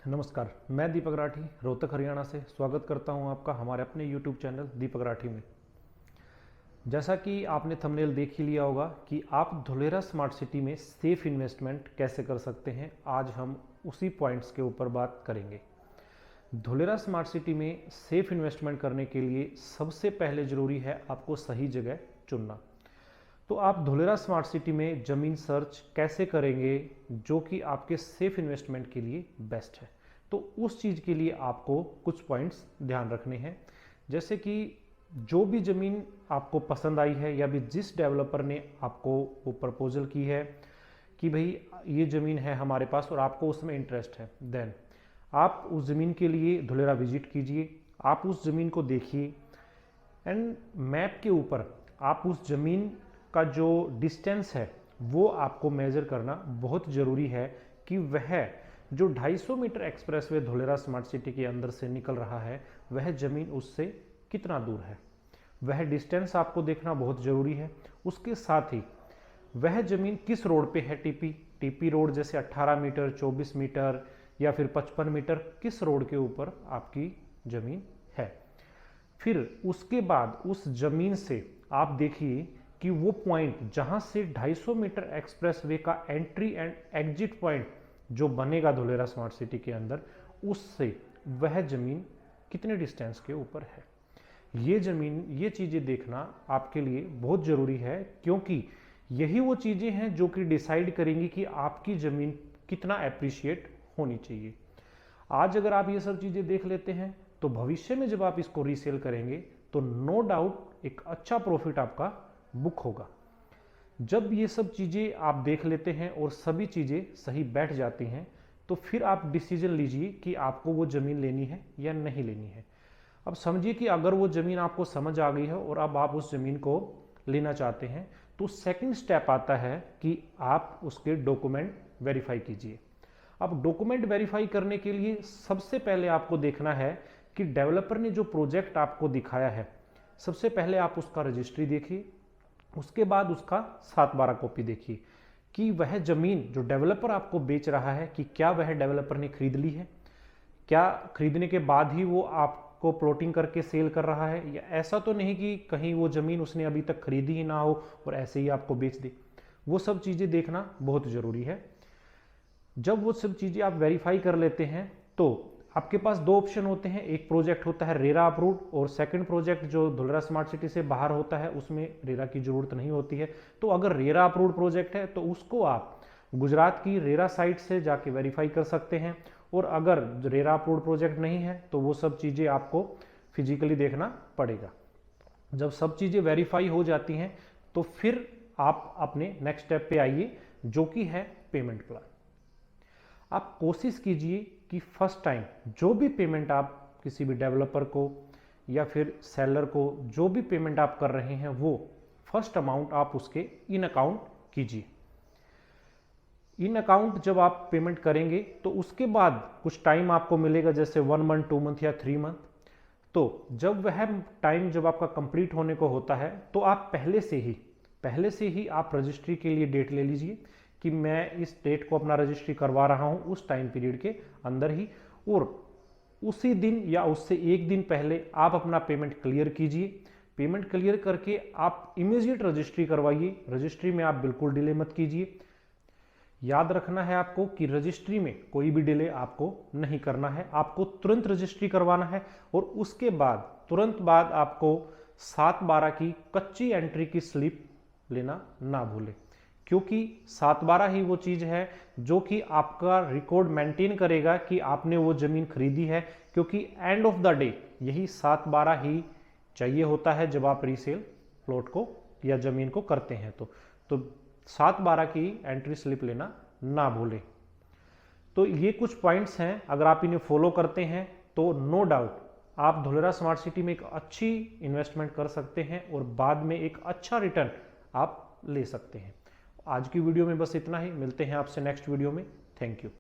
नमस्कार, मैं दीपक राठी रोहतक हरियाणा से स्वागत करता हूं आपका हमारे अपने YouTube चैनल दीपक राठी में। जैसा कि आपने थंबनेल देख ही लिया होगा कि आप धुलेरा स्मार्ट सिटी में सेफ इन्वेस्टमेंट कैसे कर सकते हैं, आज हम उसी पॉइंट्स के ऊपर बात करेंगे। धुलेरा स्मार्ट सिटी में सेफ इन्वेस्टमेंट करने के लिए सबसे पहले ज़रूरी है आपको सही जगह चुनना। तो आप धुलेरा स्मार्ट सिटी में ज़मीन सर्च कैसे करेंगे जो कि आपके सेफ इन्वेस्टमेंट के लिए बेस्ट है। तो उस चीज़ के लिए आपको कुछ पॉइंट्स ध्यान रखने हैं, जैसे कि जो भी ज़मीन आपको पसंद आई है या भी जिस डेवलपर ने आपको वो प्रपोजल की है कि भाई ये ज़मीन है हमारे पास और आपको उसमें इंटरेस्ट है, देन आप उस ज़मीन के लिए धुलेरा विजिट कीजिए, आप उस ज़मीन को देखिए एंड मैप के ऊपर आप उस ज़मीन का जो डिस्टेंस है वो आपको मेज़र करना बहुत ज़रूरी है कि वह जो 250 metre expressway Dholera smart city के अंदर से निकल रहा है वह ज़मीन उससे कितना दूर है, वह डिस्टेंस आपको देखना बहुत ज़रूरी है। उसके साथ ही वह ज़मीन किस रोड पे है, टीपी रोड जैसे 18 मीटर 24 मीटर या फिर 55 मीटर किस रोड के ऊपर आपकी ज़मीन है। फिर उसके बाद उस ज़मीन से आप देखिए कि वो पॉइंट जहां से 250 मीटर एक्सप्रेसवे का एंट्री एंड एग्जिट पॉइंट जो बनेगा धुलेरा स्मार्ट सिटी के अंदर, उससे वह ज़मीन कितने डिस्टेंस के ऊपर है। ये चीज़ें देखना आपके लिए बहुत ज़रूरी है, क्योंकि यही वो चीज़ें हैं जो कि डिसाइड करेंगी कि आपकी ज़मीन कितना एप्रिशिएट होनी चाहिए। आज अगर आप ये सब चीज़ें देख लेते हैं तो भविष्य में जब आप इसको रीसेल करेंगे तो नो डाउट एक अच्छा प्रॉफिट आपका बुक होगा। जब ये सब चीज़ें आप देख लेते हैं और सभी चीज़ें सही बैठ जाती हैं तो फिर आप डिसीजन लीजिए कि आपको वो ज़मीन लेनी है या नहीं लेनी है। अब समझिए कि अगर वो ज़मीन आपको समझ आ गई है और अब आप उस ज़मीन को लेना चाहते हैं तो सेकंड स्टेप आता है कि आप उसके डॉक्यूमेंट वेरीफाई कीजिए। अब डॉक्यूमेंट वेरीफाई करने के लिए सबसे पहले आपको देखना है कि डेवलपर ने जो प्रोजेक्ट आपको दिखाया है, सबसे पहले आप उसका रजिस्ट्री देखिए, उसके बाद उसका 7/12 कॉपी देखिए कि वह ज़मीन जो डेवलपर आपको बेच रहा है कि क्या वह डेवलपर ने खरीद ली है, क्या खरीदने के बाद ही वो आपको प्लॉटिंग करके सेल कर रहा है, या ऐसा तो नहीं कि कहीं वो ज़मीन उसने अभी तक खरीदी ही ना हो और ऐसे ही आपको बेच दे। वो सब चीज़ें देखना बहुत ज़रूरी है। जब वो सब चीज़ें आप वेरीफाई कर लेते हैं तो आपके पास दो ऑप्शन होते हैं, एक प्रोजेक्ट होता है रेरा अप्रूव्ड और सेकंड प्रोजेक्ट जो धुलेरा स्मार्ट सिटी से बाहर होता है उसमें रेरा की ज़रूरत नहीं होती है। तो अगर रेरा अप्रूव्ड प्रोजेक्ट है तो उसको आप गुजरात की रेरा साइट से जाके वेरीफाई कर सकते हैं, और अगर रेरा अप्रूव्ड प्रोजेक्ट नहीं है तो वो सब चीज़ें आपको फिजिकली देखना पड़ेगा। जब सब चीज़ें वेरीफाई हो जाती हैं तो फिर आप अपने नेक्स्ट स्टेप पे आइए, जो कि है पेमेंट प्लान। आप कोशिश कीजिए कि फर्स्ट टाइम जो भी पेमेंट आप किसी भी डेवलपर को या फिर सेलर को जो भी पेमेंट आप कर रहे हैं वो फर्स्ट अमाउंट आप उसके इन अकाउंट कीजिए। इन अकाउंट जब आप पेमेंट करेंगे तो उसके बाद कुछ टाइम आपको मिलेगा, जैसे 1 मंथ 2 मंथ या 3 मंथ। तो जब वह टाइम जब आपका कंप्लीट होने को होता है तो आप पहले से ही आप रजिस्ट्री के लिए डेट ले लीजिए कि मैं इस डेट को अपना रजिस्ट्री करवा रहा हूं उस टाइम पीरियड के अंदर ही, और उसी दिन या उससे एक दिन पहले आप अपना पेमेंट क्लियर कीजिए। पेमेंट क्लियर करके आप इमीडिएट रजिस्ट्री करवाइए। रजिस्ट्री में आप बिल्कुल डिले मत कीजिए। याद रखना है आपको कि रजिस्ट्री में कोई भी डिले आपको नहीं करना है, आपको तुरंत रजिस्ट्री करवाना है और उसके बाद तुरंत बाद आपको 7/12 की कच्ची एंट्री की स्लिप लेना ना भूलें, क्योंकि 7/12 ही वो चीज़ है जो कि आपका रिकॉर्ड मेंटेन करेगा कि आपने वो ज़मीन खरीदी है, क्योंकि एंड ऑफ द डे यही 7/12 ही चाहिए होता है जब आप रीसेल प्लॉट को या ज़मीन को करते हैं। तो 7/12 की एंट्री स्लिप लेना ना भूलें। तो ये कुछ पॉइंट्स हैं, अगर आप इन्हें फॉलो करते हैं तो नो डाउट आप धुलेरा स्मार्ट सिटी में एक अच्छी इन्वेस्टमेंट कर सकते हैं और बाद में एक अच्छा रिटर्न आप ले सकते हैं। आज की वीडियो में बस इतना ही, मिलते हैं आपसे नेक्स्ट वीडियो में। Thank you.